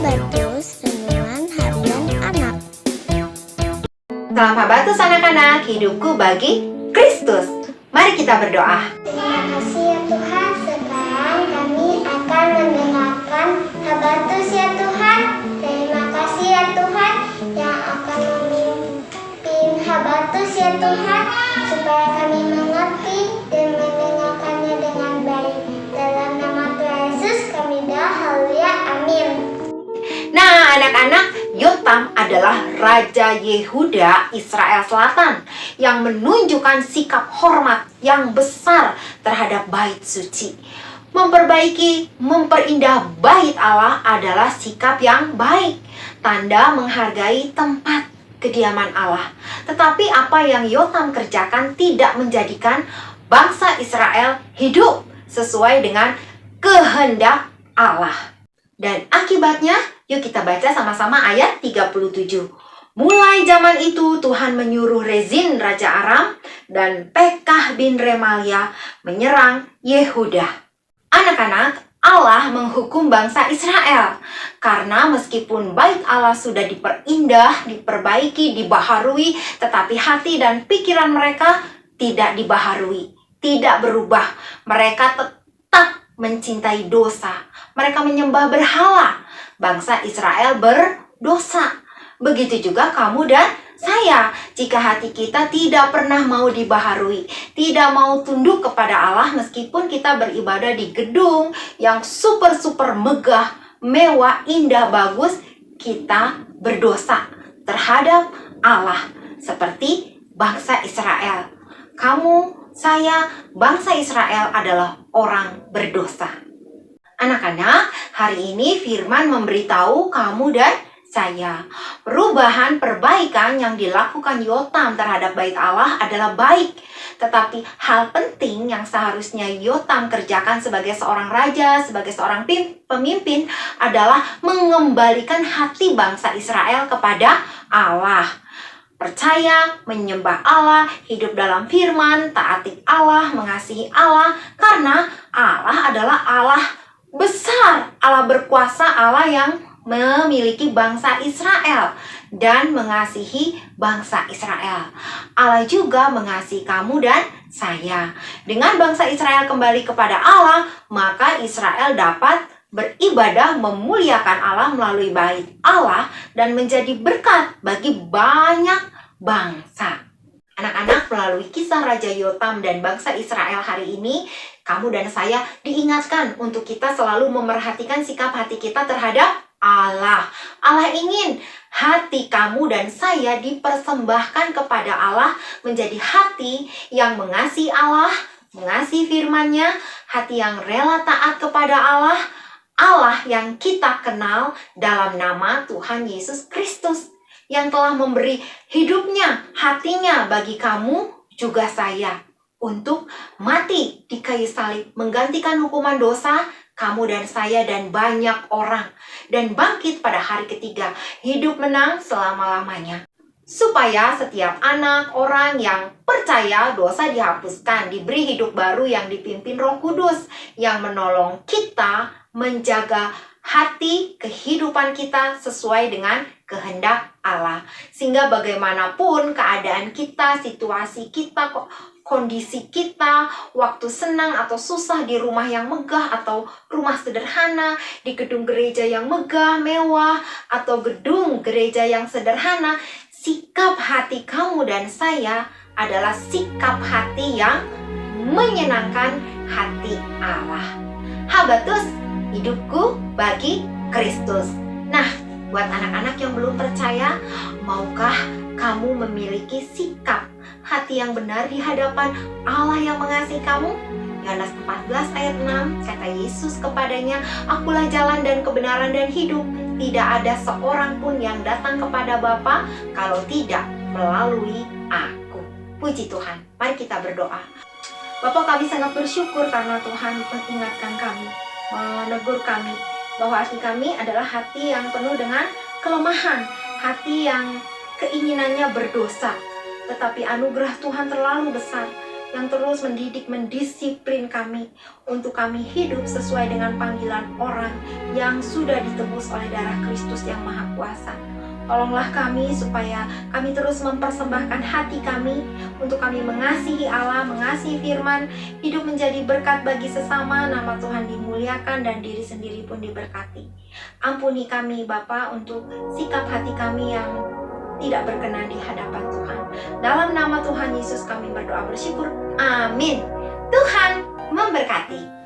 Habatus Renungan Harian Anak. Salam Habatus anak-anak, hidupku bagi Kristus. Mari kita berdoa. Terima kasih ya Tuhan, sekarang kami akan mendengarkan Habatus ya Tuhan. Terima kasih ya Tuhan yang akan memimpin Habatus ya Tuhan, supaya kami mengerti dan mendengarkannya dengan baik. Dalam nama Tuhan Yesus kami doa, haleluya, amin. Nah, anak-anak, Yotam adalah Raja Yehuda Israel Selatan yang menunjukkan sikap hormat yang besar terhadap bait suci. Memperbaiki, memperindah bait Allah adalah sikap yang baik, tanda menghargai tempat kediaman Allah. Tetapi apa yang Yotam kerjakan tidak menjadikan bangsa Israel hidup sesuai dengan kehendak Allah. Dan akibatnya, yuk kita baca sama-sama ayat 37. Mulai zaman itu Tuhan menyuruh Rezin Raja Aram dan Pekah bin Remalia menyerang Yehuda. Anak-anak, Allah menghukum bangsa Israel karena meskipun bait Allah sudah diperindah, diperbaiki, dibaharui, tetapi hati dan pikiran mereka tidak dibaharui, tidak berubah. Mereka tetap mencintai dosa. Mereka menyembah berhala. Bangsa Israel berdosa. Begitu juga kamu dan saya. Jika hati kita tidak pernah mau dibaharui, tidak mau tunduk kepada Allah meskipun kita beribadah di gedung yang super-super megah, mewah, indah, bagus, kita berdosa terhadap Allah. Seperti bangsa Israel. Kamu, saya, bangsa Israel adalah orang berdosa. Anak-anak, hari ini firman memberitahu kamu dan saya, perubahan perbaikan yang dilakukan Yotam terhadap bait Allah adalah baik. Tetapi hal penting yang seharusnya Yotam kerjakan sebagai seorang raja, sebagai seorang pemimpin adalah mengembalikan hati bangsa Israel kepada Allah. Percaya, menyembah Allah, hidup dalam firman, taati Allah, mengasihi Allah, karena Allah adalah Allah besar, Allah berkuasa, Allah yang memiliki bangsa Israel dan mengasihi bangsa Israel. Allah juga mengasihi kamu dan saya. Dengan bangsa Israel kembali kepada Allah, maka Israel dapat beribadah memuliakan Allah melalui bait Allah dan menjadi berkat bagi banyak bangsa. Anak-anak, melalui kisah Raja Yotam dan bangsa Israel hari ini, kamu dan saya diingatkan untuk kita selalu memerhatikan sikap hati kita terhadap Allah. Allah ingin hati kamu dan saya dipersembahkan kepada Allah menjadi hati yang mengasihi Allah, mengasihi firman-Nya, hati yang rela taat kepada Allah, Allah yang kita kenal dalam nama Tuhan Yesus Kristus, yang telah memberi hidupnya, hatinya bagi kamu juga saya untuk mati di kayu salib, menggantikan hukuman dosa kamu dan saya dan banyak orang, dan bangkit pada hari ketiga, hidup menang selama-lamanya. Supaya setiap anak orang yang percaya dosa dihapuskan, diberi hidup baru yang dipimpin Roh Kudus, yang menolong kita menjaga hati kehidupan kita sesuai dengan kehendak Allah. Sehingga bagaimanapun keadaan kita, situasi kita, kondisi kita, waktu senang atau susah, di rumah yang megah atau rumah sederhana, di gedung gereja yang megah, mewah, atau gedung gereja yang sederhana, sikap hati kamu dan saya adalah sikap hati yang menyenangkan hati Allah. Habatus, hidupku bagi Kristus. Nah, buat anak-anak yang belum percaya, maukah kamu memiliki sikap hati yang benar di hadapan Allah yang mengasihi kamu? Yohanes 14 ayat 6, kata Yesus kepadanya, "Akulah jalan dan kebenaran dan hidup. Tidak ada seorang pun yang datang kepada Bapa kalau tidak melalui Aku." Puji Tuhan. Mari kita berdoa. Bapa, kami sangat bersyukur karena Tuhan mengingatkan kami, menegur kami, bahwa hati kami adalah hati yang penuh dengan kelemahan, hati yang keinginannya berdosa. Tetapi anugerah Tuhan terlalu besar. yang terus mendidik, mendisiplin kami untuk kami hidup sesuai dengan panggilan orang yang sudah ditebus oleh darah Kristus yang Maha Kuasa. Tolonglah kami supaya kami terus mempersembahkan hati kami untuk kami mengasihi Allah, mengasihi firman, hidup menjadi berkat bagi sesama, nama Tuhan dimuliakan dan diri sendiri pun diberkati. Ampuni kami Bapa untuk sikap hati kami yang tidak berkenan di hadapan Tuhan. Dalam nama Tuhan Yesus kami berdoa bersyukur. Amin. Tuhan memberkati.